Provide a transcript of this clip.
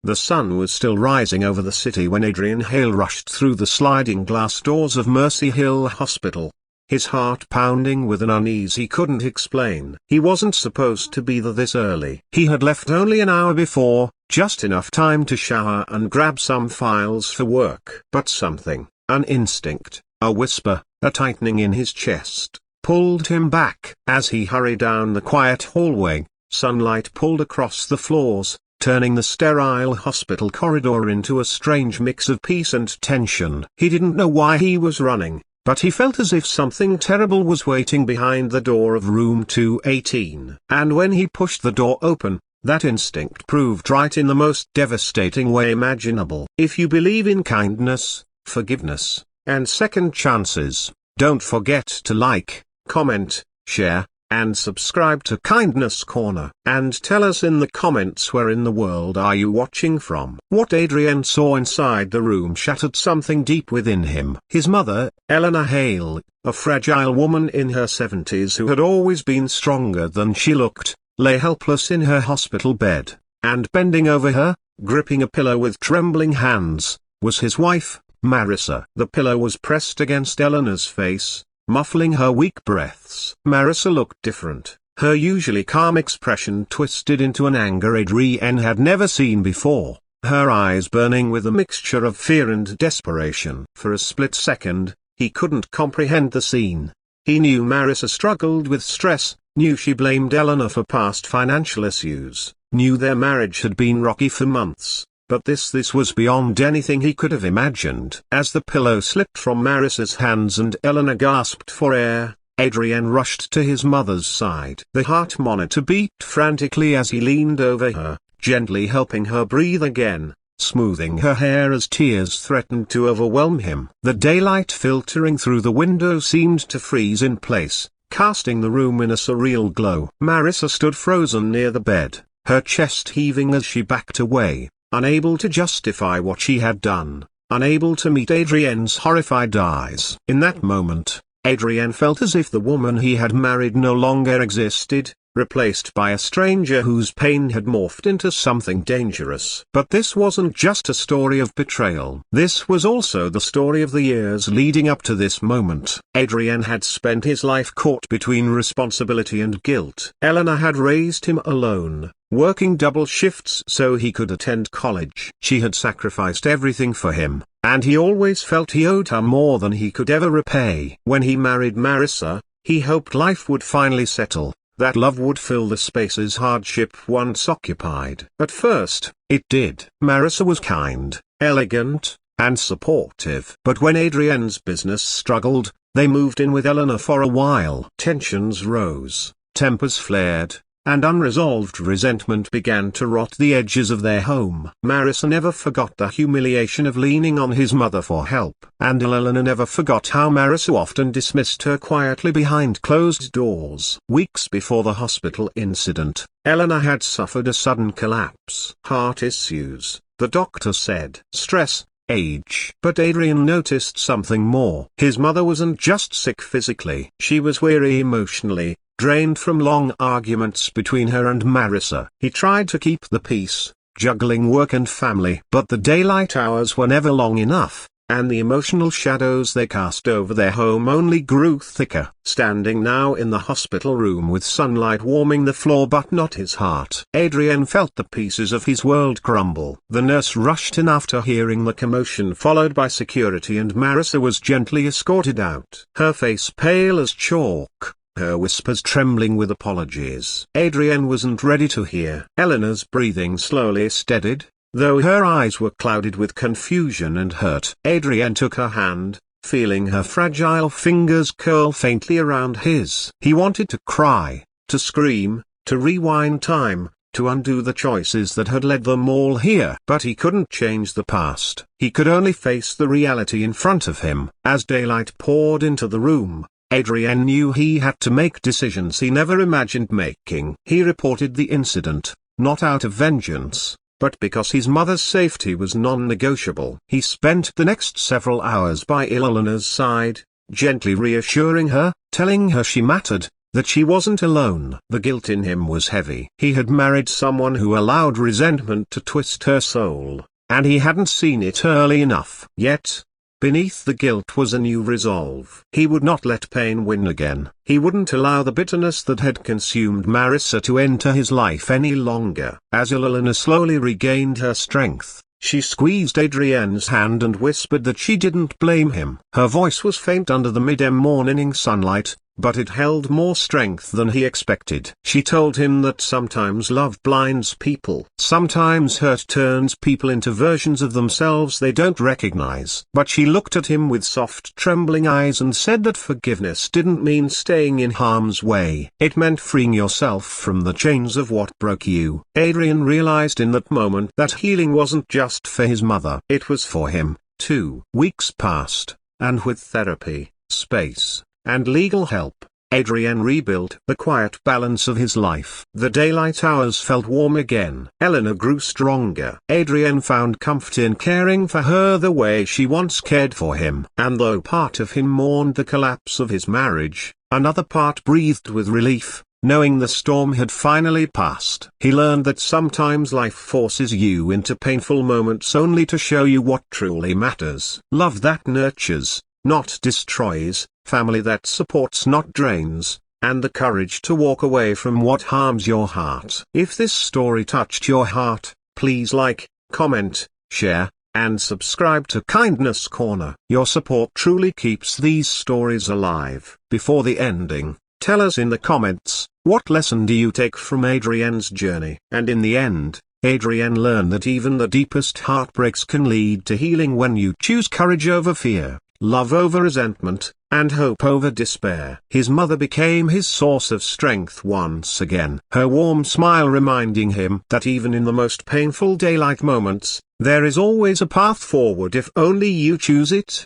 The sun was still rising over the city when Adrian Hale rushed through the sliding glass doors of Mercy Hill Hospital. His heart pounding with an unease he couldn't explain. He wasn't supposed to be there this early. He had left only an hour before, just enough time to shower and grab some files for work. But something, an instinct, a whisper, a tightening in his chest, pulled him back. As he hurried down the quiet hallway, sunlight pulled across the floors, turning the sterile hospital corridor into a strange mix of peace and tension. He didn't know why he was running, but he felt as if something terrible was waiting behind the door of room 218. And when he pushed the door open, that instinct proved right in the most devastating way imaginable. If you believe in kindness, forgiveness, and second chances, don't forget to like, comment, share, and subscribe to Kindness Corner. And tell us in the comments where in the world are you watching from. What Adrian saw inside the room shattered something deep within him. His mother, Eleanor Hale, a fragile woman in her 70s who had always been stronger than she looked, lay helpless in her hospital bed, and bending over her, gripping a pillow with trembling hands, was his wife, Marissa. The pillow was pressed against Eleanor's face, muffling her weak breaths. Marissa looked different, her usually calm expression twisted into an anger Adrian had never seen before, her eyes burning with a mixture of fear and desperation. For a split second, he couldn't comprehend the scene. He knew Marissa struggled with stress, knew she blamed Eleanor for past financial issues, knew their marriage had been rocky for months. But this was beyond anything he could have imagined. As the pillow slipped from Marissa's hands and Eleanor gasped for air, Adrian rushed to his mother's side. The heart monitor beeped frantically as he leaned over her, gently helping her breathe again, smoothing her hair as tears threatened to overwhelm him. The daylight filtering through the window seemed to freeze in place, casting the room in a surreal glow. Marissa stood frozen near the bed, her chest heaving as she backed away, unable to justify what she had done, unable to meet Adrian's horrified eyes. In that moment, Adrian felt as if the woman he had married no longer existed, replaced by a stranger whose pain had morphed into something dangerous. But this wasn't just a story of betrayal. This was also the story of the years leading up to this moment. Adrian had spent his life caught between responsibility and guilt. Eleanor had raised him alone, working double shifts so he could attend college. She had sacrificed everything for him, and he always felt he owed her more than he could ever repay. When he married Marissa, he hoped life would finally settle, that love would fill the spaces hardship once occupied. At first, it did. Marissa was kind, elegant, and supportive. But when Adrian's business struggled, they moved in with Eleanor for a while. Tensions rose, tempers flared, and unresolved resentment began to rot the edges of their home. Marissa never forgot the humiliation of leaning on his mother for help, and Eleanor never forgot how Marissa often dismissed her quietly behind closed doors. Weeks before the hospital incident, Eleanor had suffered a sudden collapse. Heart issues, the doctor said. Stress, age. But Adrian noticed something more. His mother wasn't just sick physically. She was weary emotionally, drained from long arguments between her and Marissa. He tried to keep the peace, juggling work and family. But the daylight hours were never long enough, and the emotional shadows they cast over their home only grew thicker. Standing now in the hospital room with sunlight warming the floor but not his heart, Adrian felt the pieces of his world crumble. The nurse rushed in after hearing the commotion, followed by security, and Marissa was gently escorted out. Her face pale as chalk, her whispers trembling with apologies. Adrian wasn't ready to hear. Eleanor's breathing slowly steadied, though her eyes were clouded with confusion and hurt. Adrian took her hand, feeling her fragile fingers curl faintly around his. He wanted to cry, to scream, to rewind time, to undo the choices that had led them all here. But he couldn't change the past. He could only face the reality in front of him. As daylight poured into the room, Adrian knew he had to make decisions he never imagined making. He reported the incident, not out of vengeance, but because his mother's safety was non-negotiable. He spent the next several hours by Eleanor's side, gently reassuring her, telling her she mattered, that she wasn't alone. The guilt in him was heavy. He had married someone who allowed resentment to twist her soul, and he hadn't seen it early enough. Yet, beneath the guilt was a new resolve. He would not let pain win again. He wouldn't allow the bitterness that had consumed Marissa to enter his life any longer. As Elena slowly regained her strength, she squeezed Adrienne's hand and whispered that she didn't blame him. Her voice was faint under the mid-morning sunlight, but it held more strength than he expected. She told him that sometimes love blinds people. Sometimes hurt turns people into versions of themselves they don't recognize. But she looked at him with soft trembling eyes and said that forgiveness didn't mean staying in harm's way. It meant freeing yourself from the chains of what broke you. Adrien realized in that moment that healing wasn't just for his mother. It was for him, too. Weeks passed, and with therapy, space, and legal help, Adrien rebuilt the quiet balance of his life. The daylight hours felt warm again. Eleanor grew stronger. Adrien found comfort in caring for her the way she once cared for him. And though part of him mourned the collapse of his marriage, another part breathed with relief, knowing the storm had finally passed. He learned that sometimes life forces you into painful moments only to show you what truly matters. Love that nurtures, not destroys, family that supports not drains, and the courage to walk away from what harms your heart. If this story touched your heart, please like, comment, share, and subscribe to Kindness Corner. Your support truly keeps these stories alive. Before the ending, tell us in the comments, what lesson do you take from Adrienne's journey? And in the end, Adrienne learned that even the deepest heartbreaks can lead to healing when you choose courage over fear, love over resentment, and hope over despair. His mother became his source of strength once again, her warm smile reminding him that even in the most painful daylight moments, there is always a path forward if only you choose it.